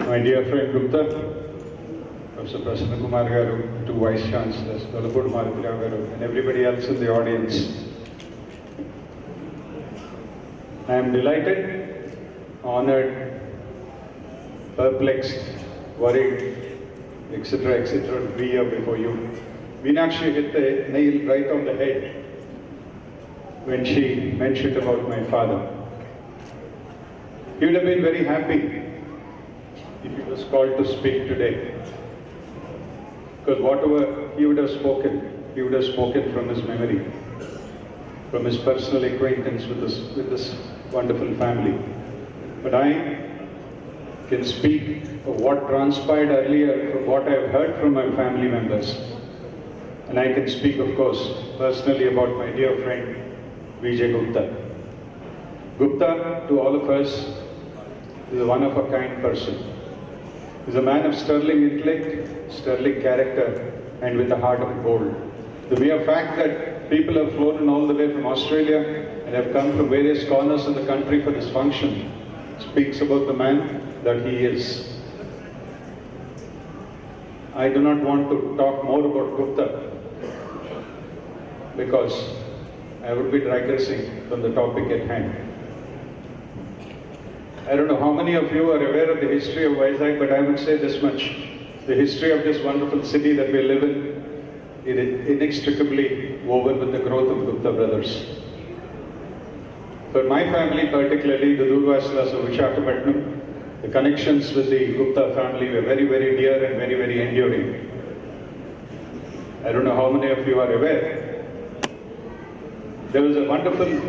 my dear friend Gupta, Professor Prasanna Kumar Garu, two Vice Chancellors, Vellappudi Maruti Rao Garu, and everybody else in the audience. I am delighted, honored, perplexed, worried, etc., to be here before you. Meenakshi hit the nail right on the head when she mentioned about my father. He would have been very happy if he was called to speak today. Because whatever he would have spoken from his memory, from his personal acquaintance with this wonderful family. But I can speak of what transpired earlier from what I have heard from my family members. And I can speak, of course, personally about my dear friend, Vijay Gupta. Gupta, to all of us, is a one-of-a-kind person. He's a man of sterling intellect, sterling character, and with a heart of gold. The mere fact that people have flown all the way from Australia and have come from various corners of the country for this function speaks about the man that he is. I do not want to talk more about Gupta because I would be digressing from the topic at hand. I don't know how many of you are aware of the history of Vizag, but I would say this much. The history of this wonderful city that we live in is inextricably woven with the growth of Gupta brothers. For my family particularly, the Durvaslas of Visakhapatnam, the connections with the Gupta family were very, very dear and very, very enduring. I don't know how many of you are aware. There was a wonderful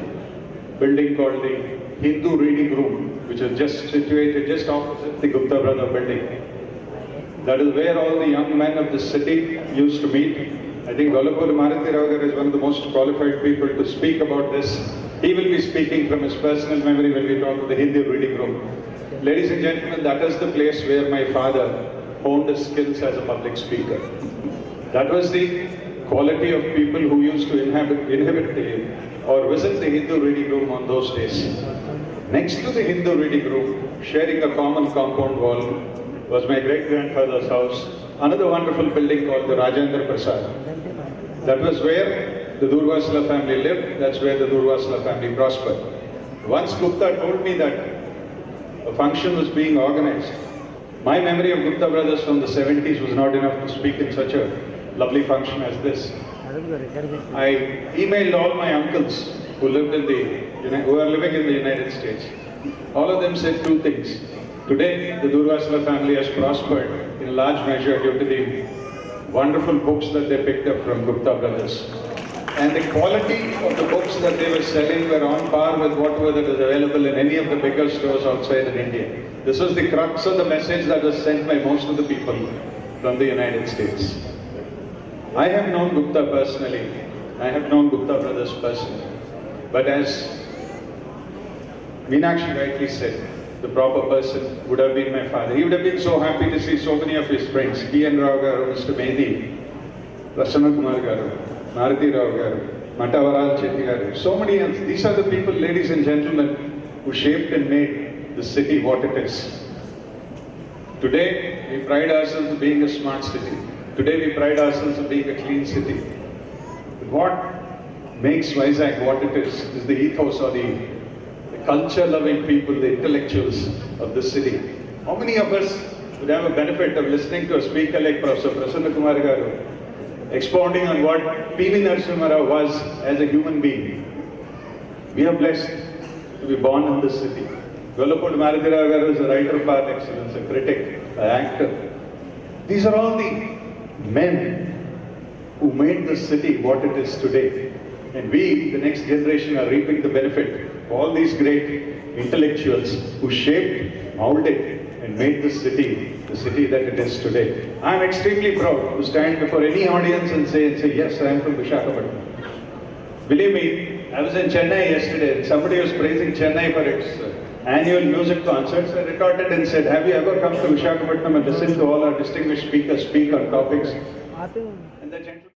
building called the Hindu Reading Room, which is just situated just opposite the Gupta brother building. That is where all the young men of the city used to meet. I think Vellappudi Maruti Rao Garu is one of the most qualified people to speak about this. He will be speaking from his personal memory when we talk about the Hindu Reading Room. Ladies and gentlemen, that is the place where my father honed his skills as a public speaker. That was the quality of people who used to inhabit or visit the Hindu Reading Room on those days. Next to the Hindu Reading Room, sharing a common compound wall, was my great-grandfather's house, another wonderful building called the Rajendra Prasad. That was where the Durvasla family lived, that's where the Durvasla family prospered. Once Gupta told me that a function was being organized, my memory of Gupta brothers from the 70s was not enough to speak in such a lovely function as this. I emailed all my uncles who are living in the United States. All of them said two things. Today, the Durvasla family has prospered in large measure due to the wonderful books that they picked up from Gupta brothers. And the quality of the books that they were selling were on par with whatever that is available in any of the bigger stores outside in India. This was the crux of the message that was sent by most of the people from the United States. I have known Gupta personally. I have known Gupta brothers personally. But as Meenakshi rightly said, the proper person would have been my father. He would have been so happy to see so many of his friends, P.N. Rao Garu, Mr. Mehdi, Prasanna Kumar Garu, Maruti Rao Garu, Matavaral Chetty Garu, so many else. These are the people, ladies and gentlemen, who shaped and made the city what it is. Today, we pride ourselves in being a smart city. Today, we pride ourselves in being a clean city. But what makes Vizag what it is the ethos or the culture-loving people, the intellectuals of this city. How many of us would have a benefit of listening to a speaker like Professor Prasanna Kumar Garu expounding on what P.V. Narasimha Rao was as a human being? We are blessed to be born in this city. Vellappudi Maruti Rao Garu is a writer par excellence, a critic, an actor. These are all the men who made this city what it is today. And we, the next generation, are reaping the benefit of all these great intellectuals who shaped, molded, and made this city the city that it is today. I am extremely proud to stand before any audience and say, yes, I am from Visakhapatnam. Believe me, I was in Chennai yesterday and somebody was praising Chennai for its annual music concerts. I retorted and said, have you ever come to Visakhapatnam and listened to all our distinguished speakers speak on topics? And the gentleman